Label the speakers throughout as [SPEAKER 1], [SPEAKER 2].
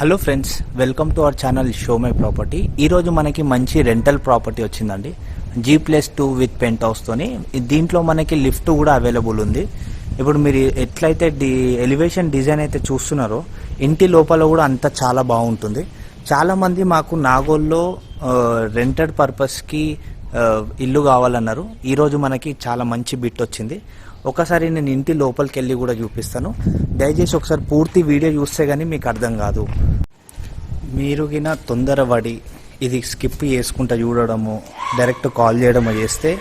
[SPEAKER 1] Hello friends, welcome to our channel show my property. ఈరోజు మనకి మంచి రెంటల్ ప్రాపర్టీ వచ్చిందండి. G+2 విత్ పెంట్ హౌస్తోని. దీంట్లో మనకి లిఫ్ట్ కూడా అవైలబుల్ ఉంది. ఇప్పుడు మీరు ఎట్లయితే ఎలివేషన్ డిజైన్ అయితే చూస్తున్నారో ఇంటి లోపల కూడా అంతా చాలా బాగుంటుంది. చాలామంది మాకు నాగోల్లో రెంటెడ్ పర్పస్కి ఇల్లు కావాలన్నారు. ఈరోజు మనకి చాలా మంచి బిట్ వచ్చింది. ఒకసారి నేను ఇంటి లోపలికి వెళ్ళి కూడా చూపిస్తాను. దయచేసి ఒకసారి పూర్తి వీడియో చూస్తే కానీ మీకు అర్థం కాదు. మీరు గిన తొందరపడి ఇది స్కిప్ చేసుకుంటూ చూడడము, డైరెక్ట్ కాల్ చేయడము చేస్తే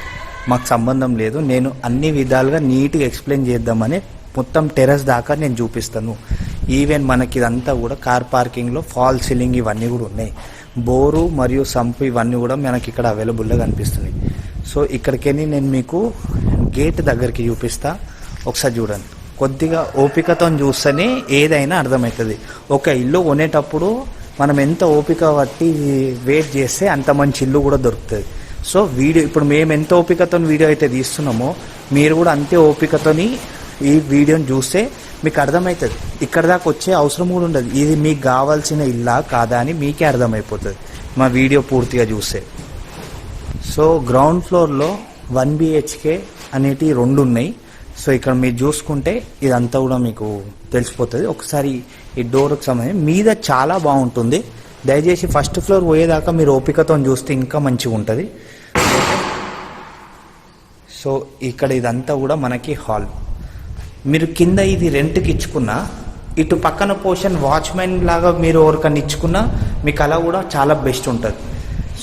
[SPEAKER 1] మాకు సంబంధం లేదు. నేను అన్ని విధాలుగా నీట్గా ఎక్స్ప్లెయిన్ చేద్దామని మొత్తం టెర్రస్ దాకా నేను చూపిస్తాను. ఈవెన్ మనకి ఇదంతా కూడా కార్ పార్కింగ్లో ఫాల్ సీలింగ్ ఇవన్నీ కూడా ఉన్నాయి. బోరు మరియు సంపు ఇవన్నీ కూడా మనకి ఇక్కడ అవైలబుల్గా కనిపిస్తుంది. సో ఇక్కడికెళ్ళి నేను మీకు గేట్ దగ్గరికి చూపిస్తా. ఒకసారి చూడండి. కొద్దిగా ఓపికతో చూస్తేనే ఏదైనా అర్థమవుతుంది. ఒక ఇల్లు కొనేటప్పుడు మనం ఎంత ఓపిక పట్టి వెయిట్ చేస్తే అంత మంచి ఇల్లు కూడా దొరుకుతుంది. సో వీడియో ఇప్పుడు మేము ఎంత ఓపికతో వీడియో అయితే తీస్తున్నామో మీరు కూడా అంతే ఓపికతోని ఈ వీడియోని చూస్తే మీకు అర్థమవుతుంది. ఇక్కడ దాకా వచ్చే అవసరం కూడా ఉండదు. ఇది మీకు కావాల్సిన ఇల్లా కాదా అని మీకే అర్థమైపోతుంది మా వీడియో పూర్తిగా చూస్తే. సో గ్రౌండ్ ఫ్లోర్లో 1 BHK అనేటి 2 ఉన్నాయి. సో ఇక్కడ మీరు చూసుకుంటే ఇదంతా కూడా మీకు తెలిసిపోతుంది. ఒకసారి ఈ డోర్కి సంబంధించి మీద చాలా బాగుంటుంది. దయచేసి ఫస్ట్ ఫ్లోర్ పోయేదాకా మీరు ఓపికతో చూస్తే ఇంకా మంచిగా ఉంటుంది. సో ఇక్కడ ఇదంతా కూడా మనకి హాల్. మీరు కింద ఇది రెంట్కి ఇచ్చుకున్నా, ఇటు పక్కన పోర్షన్ వాచ్మెన్ లాగా మీరు ఎవరికన్నా ఇచ్చుకున్నా మీకు అలా కూడా చాలా బెస్ట్ ఉంటుంది.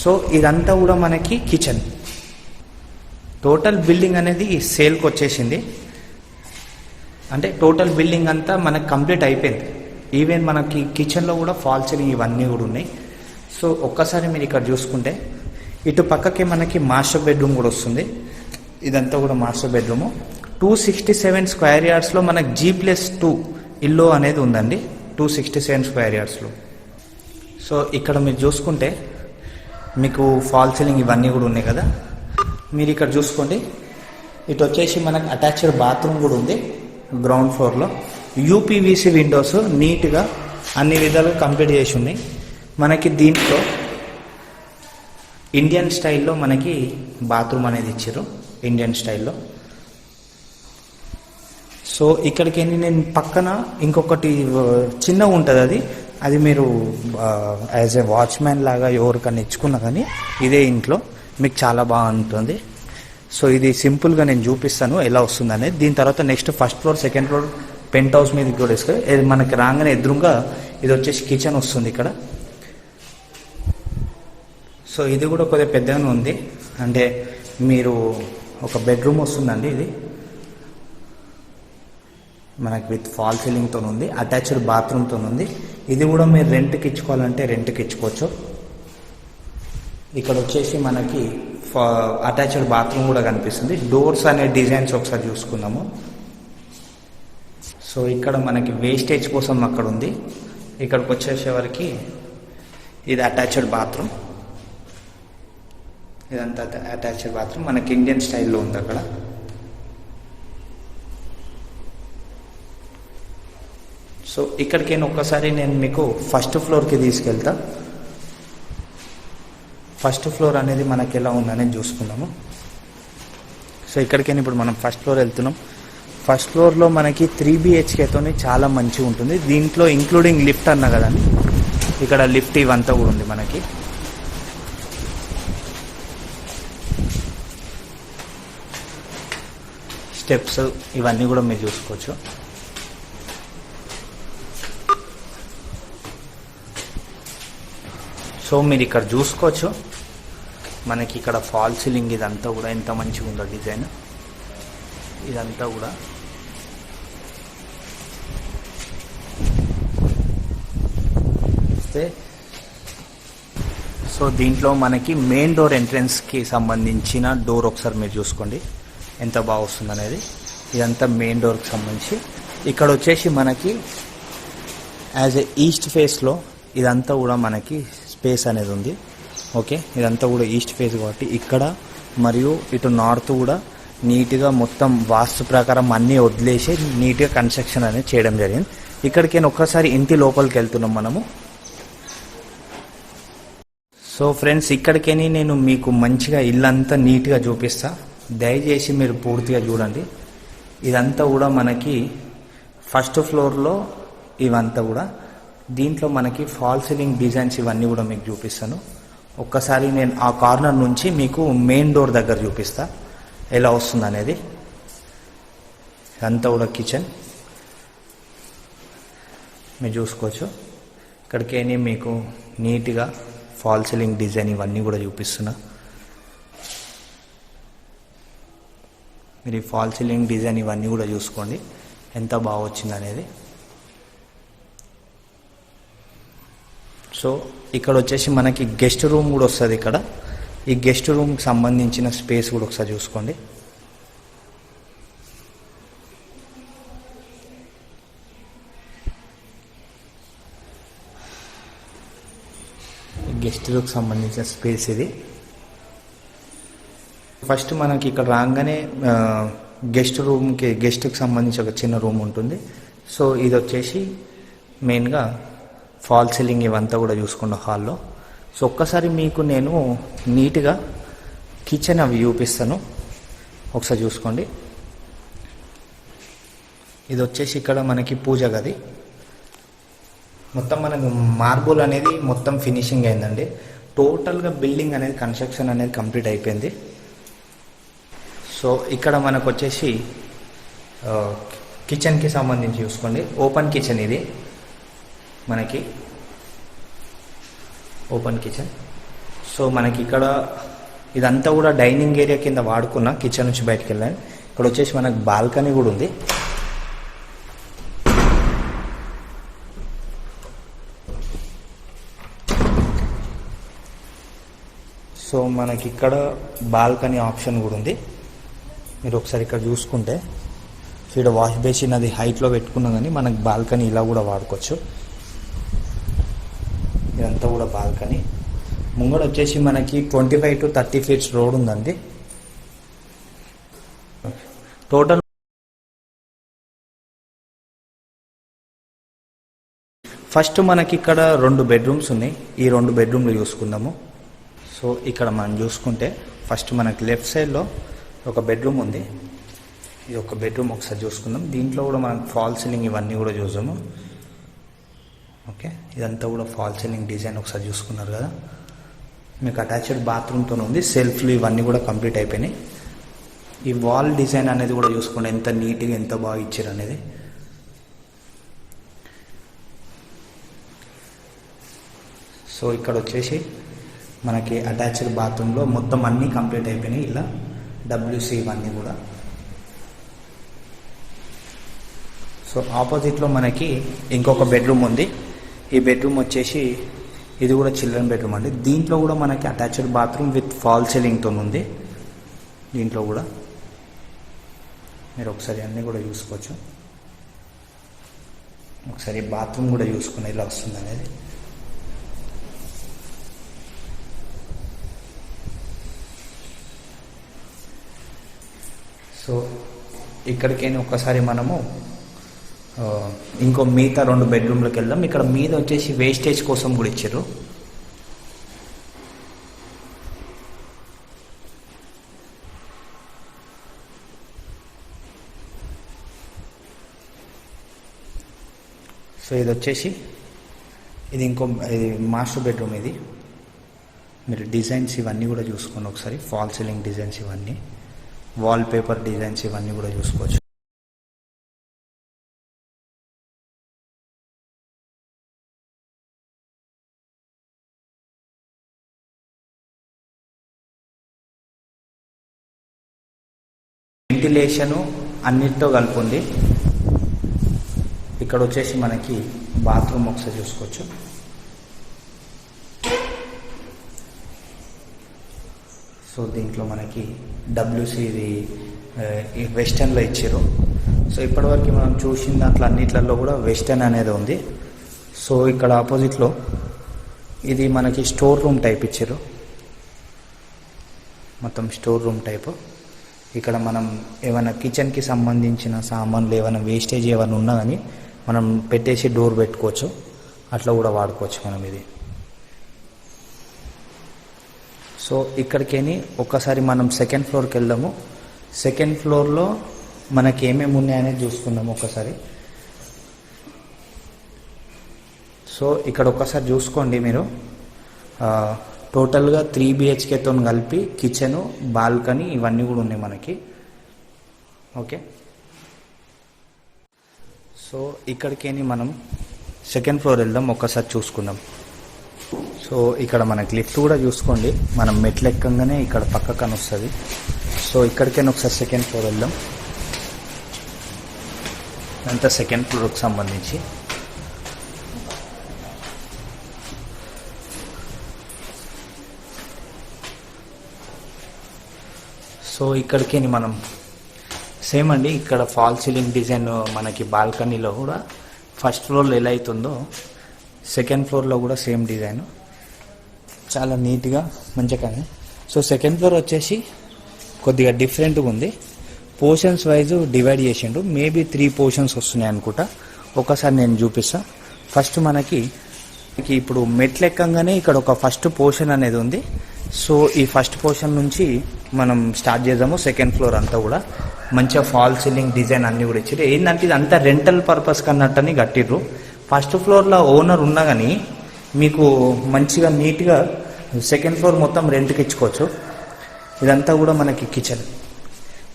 [SPEAKER 1] సో ఇదంతా కూడా మనకి కిచెన్. టోటల్ బిల్డింగ్ అనేది సేల్కి వచ్చేసింది. అంటే టోటల్ బిల్డింగ్ అంతా మనకు కంప్లీట్ అయిపోయింది. ఈవెన్ మనకి కిచెన్లో కూడా ఫాల్ సీలింగ్ ఇవన్నీ కూడా ఉన్నాయి. సో ఒక్కసారి మీరు ఇక్కడ చూసుకుంటే ఇటు పక్కకి మనకి మాస్టర్ బెడ్రూమ్ కూడా వస్తుంది. ఇదంతా కూడా మాస్టర్ బెడ్రూము. 267 స్క్వేర్ యార్డ్స్లో మనకి G+2 ఇల్లు అనేది ఉందండి. 267 స్క్వేర్ యార్డ్స్లో. సో ఇక్కడ మీరు చూసుకుంటే మీకు ఫాల్ సీలింగ్ ఇవన్నీ కూడా ఉన్నాయి కదా. మీరు ఇక్కడ చూసుకోండి. ఇటు వచ్చేసి మనకు అటాచ్డ్ బాత్రూమ్ కూడా ఉంది గ్రౌండ్ ఫ్లోర్లో. UPVC విండోస్ నీట్గా అన్ని విధాలుగా కంప్లీట్ చేసి ఉన్నాయి. మనకి దీంట్లో ఇండియన్ స్టైల్లో మనకి బాత్రూమ్ అనేది ఇచ్చారు, ఇండియన్ స్టైల్లో. సో ఇక్కడికి నేను పక్కన ఇంకొకటి చిన్నగా ఉంటుంది. అది మీరు యాజ్ ఏ వాచ్మ్యాన్ లాగా ఎవరికన్నా ఇచ్చుకున్నా కానీ ఇదే ఇంట్లో మీకు చాలా బాగుంటుంది. సో ఇది సింపుల్గా నేను చూపిస్తాను ఎలా వస్తుంది అనేది. దీని తర్వాత next first floor, second floor, penthouse మీద కూడా వేసుకోవాలి. మనకి రాగానే ఎదురుగా ఇది వచ్చేసి కిచెన్ వస్తుంది ఇక్కడ. సో ఇది కూడా కొద్దిగా పెద్దగానే ఉంది. అంటే మీరు ఒక బెడ్రూమ్ వస్తుందండి. ఇది మనకి విత్ ఫాల్ సీలింగ్తో ఉంది, అటాచ్డ్ బాత్రూమ్తో ఉంది. ఇది కూడా మీరు రెంట్కి ఇచ్చుకోవాలంటే రెంట్కి ఇచ్చుకోవచ్చు. ఇక్కడ వచ్చేసి మనకి అటాచ్డ్ బాత్రూమ్ కూడా కనిపిస్తుంది. డోర్స్ అనే డిజైన్స్ ఒకసారి చూసుకుందాము. సో ఇక్కడ మనకి వేస్టేజ్ కోసం అక్కడ ఉంది. ఇక్కడికి వచ్చేసేవరకు ఇది అటాచ్డ్ బాత్రూమ్. ఇదంతా అటాచ్డ్ బాత్రూమ్ మనకి ఇండియన్ స్టైల్లో ఉంది అక్కడ. సో ఇక్కడికి ఒక్కసారి నేను మీకు ఫస్ట్ ఫ్లోర్కి తీసుకెళ్తా. ఫస్ట్ ఫ్లోర్ అనేది మనకి ఎలా ఉందనేది చూసుకుందాము. సో ఇక్కడికైనా ఇప్పుడు మనం ఫస్ట్ ఫ్లోర్ వెళ్తున్నాం. ఫస్ట్ ఫ్లోర్లో మనకి 3 BHKతో చాలా మంచిగా ఉంటుంది. దీంట్లో ఇంక్లూడింగ్ లిఫ్ట్ అన్నా కదండి, ఇక్కడ లిఫ్ట్ ఇవంతా కూడా ఉంది మనకి. స్టెప్స్ ఇవన్నీ కూడా మీరు చూసుకోవచ్చు. సో మీరు ఇక్కడ చూసుకోవచ్చు మనకి ఇక్కడ ఫాల్ సీలింగ్ ఇదంతా కూడా ఎంత మంచిగా ఉందో డిజైన్. ఇదంతా కూడా సో దీంట్లో మనకి మెయిన్ డోర్ ఎంట్రన్స్కి సంబంధించిన డోర్ ఒకసారి మీరు చూసుకోండి ఎంత బాగా వస్తుంది అనేది. ఇదంతా మెయిన్ డోర్కి సంబంధించి. ఇక్కడ వచ్చేసి మనకి యాజ్ ఏ ఈస్ట్ ఫేస్లో ఇదంతా కూడా మనకి స్పేస్ అనేది ఉంది. ఓకే, ఇదంతా కూడా ఈస్ట్ ఫేస్ కాబట్టి ఇక్కడ మరియు ఇటు నార్త్ కూడా నీట్గా మొత్తం వాస్తు ప్రకారం అన్నీ వదిలేసి నీట్గా కన్స్ట్రక్షన్ అనేది చేయడం జరిగింది. ఇక్కడికి ఒక్కసారి ఇంటి లోపలికి వెళ్తున్నాం మనము. సో ఫ్రెండ్స్, ఇక్కడికని నేను మీకు మంచిగా ఇల్లంతా నీట్గా చూపిస్తా. దయచేసి మీరు పూర్తిగా చూడండి. ఇదంతా కూడా మనకి ఫస్ట్ ఫ్లోర్లో ఇవంతా కూడా. దీంట్లో మనకి ఫాల్ సీలింగ్ డిజైన్స్ ఇవన్నీ కూడా మీకు చూపిస్తాను. ఒక్కసారి నేను ఆ కార్నర్ నుంచి మీకు మెయిన్ డోర్ దగ్గర చూపిస్తా ఎలా వస్తుంది అనేది. ఇదంతా కూడా కిచెన్ మీరు చూసుకోవచ్చు. ఇక్కడికేనే మీకు నీట్గా ఫాల్ సీలింగ్ డిజైన్ ఇవన్నీ కూడా చూపిస్తున్నా. మీరు ఈ ఫాల్ సీలింగ్ డిజైన్ ఇవన్నీ కూడా చూసుకోండి ఎంత బాగా వచ్చింది అనేది. సో ఇక్కడ వచ్చేసి మనకి గెస్ట్ రూమ్ కూడా వస్తుంది. ఇక్కడ ఈ గెస్ట్ రూమ్కి సంబంధించిన స్పేస్ కూడా ఒకసారి చూసుకోండి. గెస్ట్ రూమ్కి సంబంధించిన స్పేస్ ఇది. ఫస్ట్ మనకి ఇక్కడ రాగానే గెస్ట్కి సంబంధించి ఒక చిన్న రూమ్ ఉంటుంది. సో ఇది వచ్చేసి మెయిన్గా ఫాల్ సీలింగ్ ఇవంతా కూడా చూసుకున్న హాల్లో. సో ఒక్కసారి మీకు నేను నీట్గా కిచెన్ అవి చూపిస్తాను, ఒకసారి చూసుకోండి. ఇది వచ్చేసి ఇక్కడ మనకి పూజ గది. మొత్తం మనకు మార్బుల్ అనేది మొత్తం ఫినిషింగ్ అయిందండి. టోటల్గా బిల్డింగ్ అనేది కన్స్ట్రక్షన్ అనేది కంప్లీట్ అయిపోయింది. సో ఇక్కడ మనకు వచ్చేసి కిచెన్కి సంబంధించి చూసుకోండి. ఓపెన్ కిచెన్ ఇది మనకి ఓపెన్ కిచెన్. సో మనకి ఇక్కడ ఇదంతా కూడా డైనింగ్ ఏరియా కింద వాడుకున్న కిచెన్ నుంచి బయటకు వెళ్ళాను. ఇక్కడ వచ్చేసి మనకు బాల్కనీ కూడా ఉంది. సో మనకి ఇక్కడ బాల్కనీ ఆప్షన్ కూడా ఉంది. మీరు ఒకసారి ఇక్కడ చూసుకుంటే ఇక్కడ వాష్ బేసిన్ అది హైట్లో పెట్టుకున్నా కానీ మనకి బాల్కనీ ఇలా కూడా వాడుకోవచ్చు. ఇదంతా కూడా బాల్కనీ. ముంగడ వచ్చేసి మనకి 25 to 30 feet రోడ్ ఉందండి. టోటల్ ఫస్ట్ మనకి ఇక్కడ 2 బెడ్రూమ్స్ ఉన్నాయి. ఈ 2 బెడ్రూమ్లు చూసుకుందాము. సో ఇక్కడ మనం చూసుకుంటే ఫస్ట్ మనకి లెఫ్ట్ సైడ్లో ఒక బెడ్రూమ్ ఉంది. ఇది ఒక బెడ్రూమ్ ఒకసారి చూసుకుందాం. దీంట్లో కూడా మనం ఫాల్ సీలింగ్ ఇవన్నీ కూడా చూసాము. ఓకే, ఇదంతా కూడా ఫాల్ సీలింగ్ డిజైన్ ఒకసారి చూసుకున్నారు కదా. మీకు అటాచ్డ్ బాత్రూమ్తో ఉంది. సెల్ఫ్లు ఇవన్నీ కూడా కంప్లీట్ అయిపోయినాయి. ఈ వాల్ డిజైన్ అనేది కూడా చూసుకోండి ఎంత నీట్గా ఎంత బాగా ఇచ్చారు అనేది. సో ఇక్కడ వచ్చేసి మనకి అటాచ్డ్ బాత్రూంలో మొత్తం అన్నీ కంప్లీట్ అయిపోయినాయి. ఇలా WC ఇవన్నీ కూడా. సో ఆపోజిట్లో మనకి ఇంకొక బెడ్రూమ్ ఉంది. ఈ బెడ్రూమ్ వచ్చేసి ఇది కూడా చిల్డ్రన్ బెడ్రూమ్ అండి. దీంట్లో కూడా మనకి అటాచ్డ్ బాత్రూమ్ విత్ ఫాల్ సీలింగ్తో ఉంది. దీంట్లో కూడా మీరు ఒకసారి అన్నీ కూడా చూసుకోవచ్చు. ఒకసారి బాత్రూమ్ కూడా చూసుకుని ఇలా వస్తుంది అనేది. సో ఇక్కడికైనా ఒకసారి మనము ఇంకో మిగతా 2 బెడ్రూమ్లకు వెళ్దాం. ఇక్కడ మీద వచ్చేసి వేస్టేజ్ కోసం కూడా ఇచ్చారు. సో ఇది వచ్చేసి ఇది మాస్టర్ బెడ్రూమ్. ఇది మీరు డిజైన్స్ ఇవన్నీ కూడా చూసుకోండి ఒకసారి. ఫాల్ సీలింగ్ డిజైన్స్ ఇవన్నీ, వాల్ పేపర్ డిజైన్స్ ఇవన్నీ కూడా చూసుకోవచ్చు. వెంటిలేషను అన్నిటితో కలిపి ఉంది. ఇక్కడ వచ్చేసి మనకి బాత్రూమ్ ఒకసారి చూసుకోవచ్చు. సో దీంట్లో మనకి WC ఇది వెస్టర్న్లో ఇచ్చారు. సో ఇప్పటివరకు మనం చూసిన దాంట్లో అన్నిట్లలో కూడా వెస్టర్న్ అనేది ఉంది. సో ఇక్కడ ఆపోజిట్లో ఇది మనకి స్టోర్ రూమ్ టైప్ ఇచ్చారు. మొత్తం స్టోర్ రూమ్ టైపు. ఇక్కడ మనం ఏమైనా కిచెన్కి సంబంధించిన సామాన్లు ఏమైనా వేస్టేజ్ ఏమైనా ఉన్నా కానీ మనం పెట్టేసి డోర్ పెట్టుకోవచ్చు. అట్లా కూడా వాడుకోవచ్చు మనం. ఇది సో ఇక్కడికేని ఒక్కసారి మనం సెకండ్ ఫ్లోర్కి వెళ్దాము. సెకండ్ ఫ్లోర్లో మనకి ఏమేమి ఉన్నాయనేది చూసుకుందాము ఒకసారి. సో ఇక్కడ ఒక్కసారి చూసుకోండి మీరు, టోటల్గా 3 BHKతో కలిపి కిచెను, బాల్కనీ ఇవన్నీ కూడా ఉన్నాయి మనకి. ఓకే, సో ఇక్కడికేని మనం సెకండ్ ఫ్లోర్ వెళ్దాం, ఒక్కసారి చూసుకుందాం. సో ఇక్కడ మనకి లిఫ్ట్ కూడా చూసుకోండి, మనం మెట్లు ఎక్కగానే ఇక్కడ పక్కన వస్తుంది. సో ఇక్కడికైనా ఒకసారి సెకండ్ ఫ్లోర్ వెళ్దాం. అంతా సెకండ్ ఫ్లోర్కి సంబంధించి. సో ఇక్కడికి మనం సేమ్ అండి, ఇక్కడ ఫాల్ సీలింగ్ డిజైన్ మనకి బాల్కనీలో కూడా ఫస్ట్ ఫ్లోర్లో ఎలా అవుతుందో సెకండ్ ఫ్లోర్లో కూడా సేమ్ డిజైన్, చాలా నీట్గా మంచిగా. సో సెకండ్ ఫ్లోర్ వచ్చేసి కొద్దిగా డిఫరెంట్గా ఉంది, పోర్షన్స్ వైజ్ డివైడ్ చేసిండు. మేబీ 3 పోర్షన్స్ వస్తున్నాయి అనుకుంటా. ఒకసారి నేను చూపిస్తా. ఫస్ట్ మనకి ఇప్పుడు మెట్లు ఎక్కగానే ఇక్కడ ఒక ఫస్ట్ పోర్షన్ అనేది ఉంది. సో ఈ ఫస్ట్ పోర్షన్ నుంచి మనం స్టార్ట్ చేద్దాము. సెకండ్ ఫ్లోర్ అంతా కూడా మంచిగా ఫాల్ సీలింగ్ డిజైన్ అన్నీ కూడా ఇచ్చారు. ఏంటంటే ఇది అంతా రెంటల్ పర్పస్ కన్నట్టని కట్టిర్రు. ఫస్ట్ ఫ్లోర్లో ఓనర్ ఉన్నా కానీ మీకు మంచిగా నీట్గా సెకండ్ ఫ్లోర్ మొత్తం రెంట్కి ఇచ్చుకోవచ్చు. ఇదంతా కూడా మనకి కిచెన్.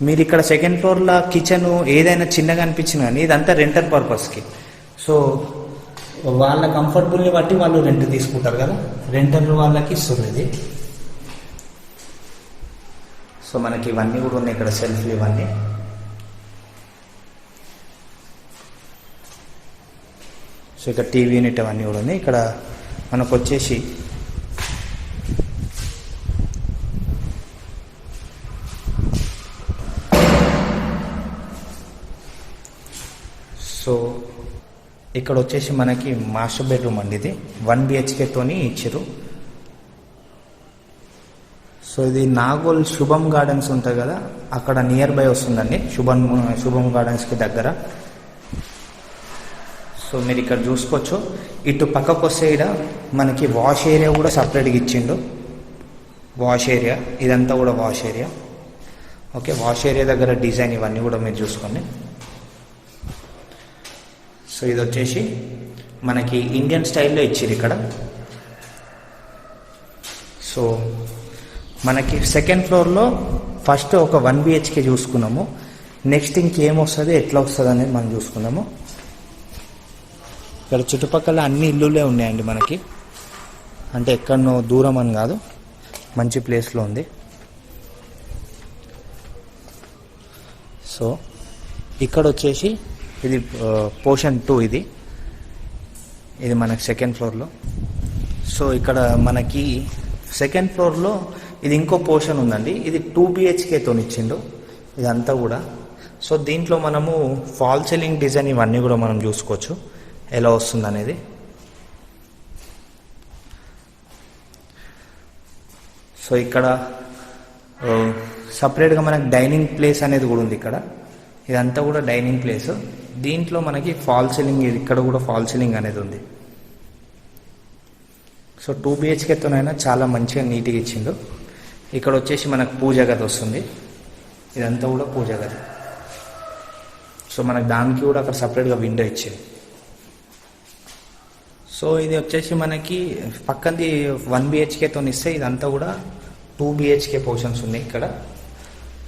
[SPEAKER 1] మీరు ఇక్కడ సెకండ్ ఫ్లోర్లో కిచెన్ ఏదైనా చిన్నగా అనిపించింది కానీ ఇదంతా రెంటల్ పర్పస్కి. సో వాళ్ళ కంఫర్టబుల్ని బట్టి వాళ్ళు రెంట్ తీసుకుంటారు కదా, రెంటల్ వాళ్ళకి ఇస్తుంది ఇది. సో మనకి ఇవన్నీ కూడా ఉన్నాయి ఇక్కడ, సెల్ఫ్లు ఇవన్నీ. సో ఇక్కడ టీవీ యూనిట్ అవన్నీ కూడా ఉన్నాయి. ఇక్కడ మనకు వచ్చేసి సో ఇక్కడ వచ్చేసి మనకి మాస్టర్ బెడ్రూమ్ అండి. ఇది 1 BHKతోని ఇచ్చారు. సో ఇది నాగోల్ శుభం గార్డెన్స్ ఉంటుంది కదా, అక్కడ నియర్ బై వస్తుందండి, శుభం గార్డెన్స్కి దగ్గర. సో మీరు ఇక్కడ చూసుకోవచ్చు. ఇటు పక్కకు వస్తే ఇక్కడ మనకి వాష్ ఏరియా కూడా సపరేట్గా ఇచ్చిండు. వాష్ ఏరియా ఇదంతా కూడా wash area. Okay, wash area దగ్గర డిజైన్ ఇవన్నీ కూడా మీరు చూసుకోండి. సో ఇది వచ్చేసి మనకి ఇండియన్ స్టైల్లో ఇచ్చారు ఇక్కడ. సో మనకి సెకండ్ ఫ్లోర్లో ఫస్ట్ ఒక 1 BHK చూసుకున్నాము. నెక్స్ట్ ఇంకేమొస్తుంది, ఎట్లా వస్తుంది అనేది మనం చూసుకున్నాము. ఇక్కడ చుట్టుపక్కల అన్ని ఇల్లులే ఉన్నాయండి మనకి, అంటే ఎక్కడనో దూరం అని కాదు, మంచి ప్లేస్లో ఉంది. సో ఇక్కడ వచ్చేసి ఇది పోర్షన్ 2, ఇది మనకి సెకండ్ ఫ్లోర్లో. సో ఇక్కడ మనకి సెకండ్ ఫ్లోర్లో ఇది ఇంకో పోర్షన్ ఉందండి. ఇది 2 BHKతో ఇచ్చిండు ఇదంతా కూడా. సో దీంట్లో మనము ఫాల్ సీలింగ్ డిజైన్ ఇవన్నీ కూడా మనం చూసుకోవచ్చు ఎలా వస్తుంది అనేది. సో ఇక్కడ సపరేట్గా మనకి డైనింగ్ ప్లేస్ అనేది కూడా ఉంది ఇక్కడ. ఇదంతా కూడా డైనింగ్ ప్లేస్. దీంట్లో మనకి ఫాల్ సీలింగ్, ఇక్కడ కూడా ఫాల్ సీలింగ్ అనేది ఉంది. సో 2 BHKతోనైనా చాలా మంచిగా నీట్గా ఇచ్చిండు. ఇక్కడ వచ్చేసి మనకు పూజ గది వస్తుంది. ఇదంతా కూడా పూజ గది. సో మనకు దానికి కూడా అక్కడ సపరేట్గా విండో ఇచ్చింది. సో ఇది వచ్చేసి మనకి పక్కనది 1 BHKతో ఇస్తే ఇదంతా కూడా 2 BHK పోర్షన్స్ ఉన్నాయి ఇక్కడ.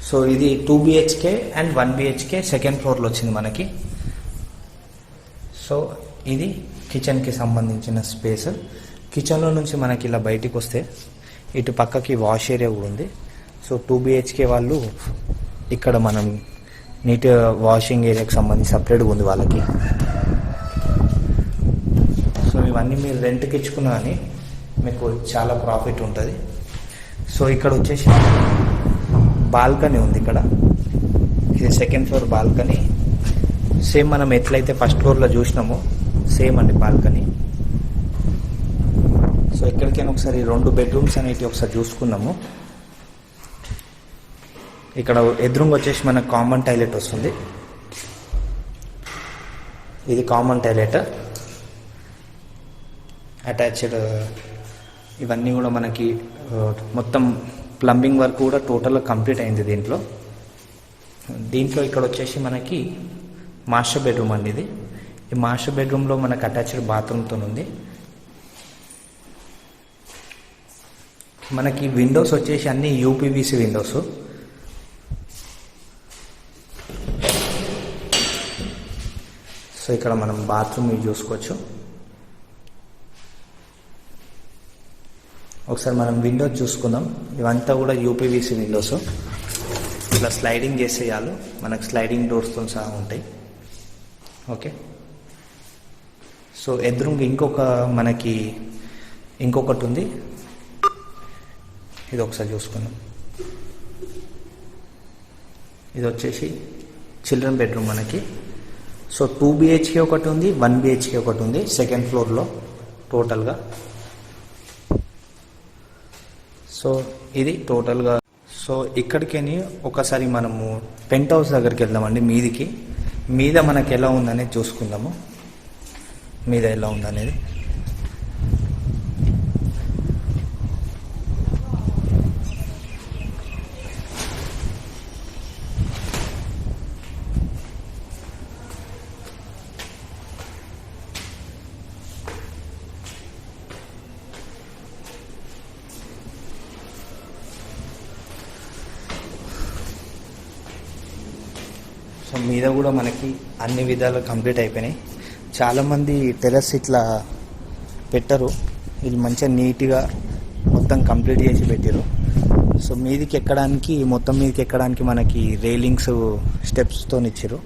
[SPEAKER 1] సో ఇది 2 BHK అండ్ 1 BHK సెకండ్ ఫ్లోర్లో వచ్చింది మనకి. సో ఇది కిచెన్కి సంబంధించిన స్పేస్. కిచెన్లో నుంచి మనకి ఇలా బయటికి వస్తే ఇటు పక్కకి వాష్ ఏరియా కూడా ఉంది. సో 2 BHK వాళ్ళు ఇక్కడ మనం నీట్ వాషింగ్ ఏరియాకి సంబంధించి సపరేట్గా ఉంది వాళ్ళకి. సో ఇవన్నీ మీరు రెంట్కి ఇచ్చుకున్నా కానీ మీకు చాలా ప్రాఫిట్ ఉంటుంది. సో ఇక్కడ వచ్చేసి బాల్కనీ ఉంది ఇక్కడ. ఇది సెకండ్ ఫ్లోర్ బాల్కనీ. సేమ్ మనం ఎట్లయితే ఫస్ట్ ఫ్లోర్లో చూసినామో సేమ్ అండి బాల్కనీ. సో ఎక్కడికైనా ఒకసారి 2 బెడ్రూమ్స్ అనేవి ఒకసారి చూసుకుందాము. ఇక్కడ ఎదురుగా వచ్చేసి మనకు కామన్ టాయిలెట్ వస్తుంది. ఇది కామన్ టాయిలెట్, అటాచ్డ్ ఇవన్నీ కూడా మనకి మొత్తం ప్లంబింగ్ వర్క్ కూడా టోటల్గా కంప్లీట్ అయింది దీంట్లో ఇక్కడ వచ్చేసి మనకి మాస్టర్ బెడ్రూమ్ అండి ఇది. ఈ మాస్టర్ బెడ్రూమ్లో మనకు అటాచ్డ్ బాత్రూమ్తో ఉంది. మనకి విండోస్ వచ్చేసి అన్ని యూపీవీసీ విండోస్. సో ఇక్కడ మనం బాత్రూమ్ చూసుకోవచ్చు. ఒకసారి మనం విండోస్ చూసుకుందాం. ఇవంతా కూడా యూపీవీసీ విండోస్. ఇట్లా స్లైడింగ్ చేస్తే చాలు మనకు స్లైడింగ్ డోర్స్తో సహా ఉంటాయి. ఓకే, సో ఎదురుగా ఇంకొకటి ఉంది. ఇది ఒకసారి చూసుకుందాం. ఇది వచ్చేసి చిల్డ్రన్ బెడ్రూమ్ మనకి. సో 2 BHK ఒకటి ఉంది, 1 BHK ఒకటి ఉంది సెకండ్ ఫ్లోర్లో టోటల్గా. సో ఇది టోటల్గా. సో ఇక్కడికి ఒకసారి మనము పెంట్ హౌస్ దగ్గరికి వెళ్దామండి. మీద మనకి ఎలా ఉందనేది చూసుకుందాము. మీద ఎలా ఉందనేది సో మీద కూడా మనకి అన్ని విధాలు కంప్లీట్ అయిపోయినాయి. చాలామంది టెర్రస్ ఇట్లా పెట్టరు, ఇది మంచిగా నీట్గా మొత్తం కంప్లీట్ చేసి పెట్టారు. సో మీదికి ఎక్కడానికి మనకి రైలింగ్స్ స్టెప్స్తో ఇచ్చారు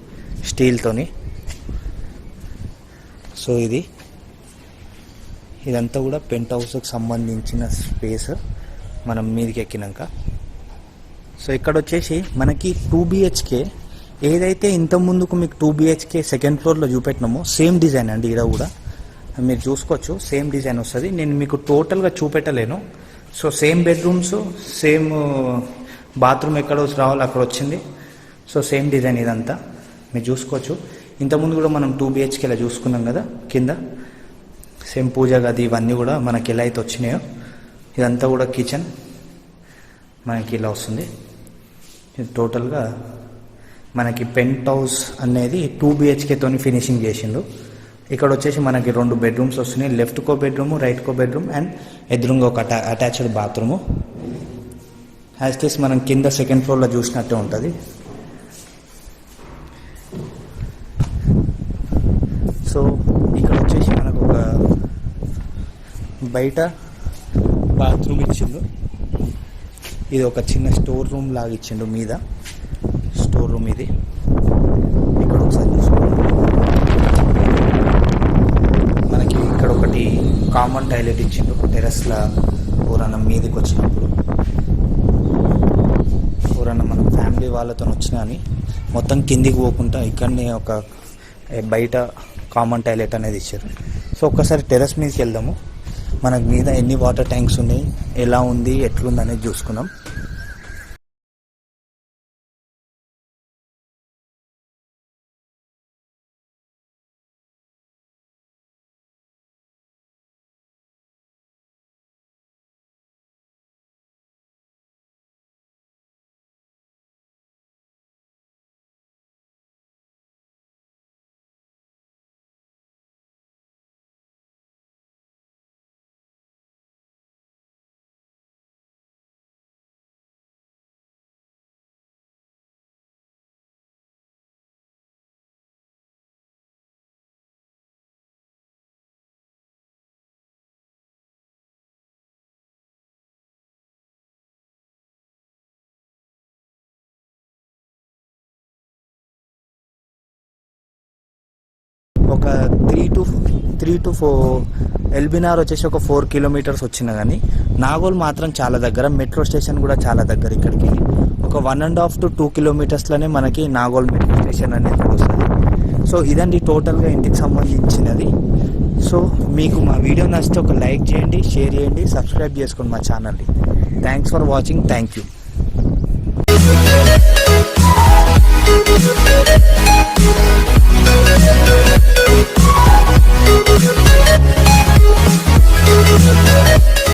[SPEAKER 1] స్టీల్తోని. సో ఇదంతా కూడా పెంట్ హౌస్కి సంబంధించిన స్పేస్ మనం మీదికి ఎక్కినాక. సో ఇక్కడ వచ్చేసి మనకి 2 BHK ఏదైతే ఇంతకుముందుకు మీకు 2 BHK సెకండ్ ఫ్లోర్లో చూపెట్టినామో సేమ్ డిజైన్ అండి. ఇక్కడ కూడా మీరు చూసుకోవచ్చు, సేమ్ డిజైన్ వస్తుంది. నేను మీకు టోటల్గా చూపెట్టలేను. So same bedrooms, same bathroom ఎక్కడ రావాలో అక్కడ వచ్చింది. సో సేమ్ డిజైన్ ఇదంతా మీరు చూసుకోవచ్చు. ఇంతకుముందు కూడా మనం 2 BHK ఇలా చూసుకున్నాం కదా, కింద సేమ్ పూజ గది ఇవన్నీ కూడా మనకి ఎలా అయితే వచ్చినాయో ఇదంతా కూడా కిచెన్ మనకి ఇలా వస్తుంది. ఇది టోటల్గా మనకి పెంట్ హౌస్ అనేది 2 BHK తోని ఫినిషింగ్ చేసిండు. ఇక్కడ వచ్చేసి మనకి 2 బెడ్రూమ్స్ వస్తున్నాయి. Left co bedroom, right co bedroom and ఎదురుగా ఒక అటాచ్డ్ బాత్రూము. యాజ్ కేస్ మనం కింద సెకండ్ ఫ్లోర్లో చూసినట్టే ఉంటుంది. సో ఇక్కడ వచ్చేసి మనకు ఒక బయట బాత్రూమ్ ఇచ్చిండు. ఇది ఒక చిన్న స్టోర్ రూమ్ లాగా ఇచ్చిండు. మీద స్టోర్ రూమ్ ఇది. ఇక్కడ ఒకసారి చూసుకోండి. మనకి ఇక్కడ ఒకటి కామన్ టాయిలెట్ ఇచ్చిండు. టెర్రస్లో ఎవరన్నా మీదకి వచ్చినప్పుడు, ఎవరన్నా మనం ఫ్యామిలీ వాళ్ళతో వచ్చినా అని మొత్తం కిందికి పోకుండా ఇక్కడనే ఒక బయట కామన్ టాయిలెట్ అనేది ఇచ్చారు. సో ఒక్కసారి టెర్రస్ మీదకి వెళ్దాము. మనకు మీద ఎన్ని వాటర్ ట్యాంక్స్ ఉన్నాయి, ఎలా ఉంది, ఎట్లుంది అనేది చూసుకుందాం. ఒక 3 to 4 ఎల్బినార్ వచ్చేసి ఒక 4 kilometers వచ్చినా కానీ నాగోల్ మాత్రం చాలా దగ్గర. మెట్రో స్టేషన్ కూడా చాలా దగ్గర. ఇక్కడికి ఒక 1.5 to 2 kilometersలోనే మనకి నాగోల్ మెట్రో స్టేషన్ అనేది వస్తుంది. సో ఇదండి టోటల్గా ఇంటికి సంబంధించినది. సో మీకు మా వీడియో నచ్చితే ఒక లైక్ చేయండి, షేర్ చేయండి, సబ్స్క్రైబ్ చేసుకోండి మా ఛానల్ని. Thanks for watching. Thank you. We'll be right back.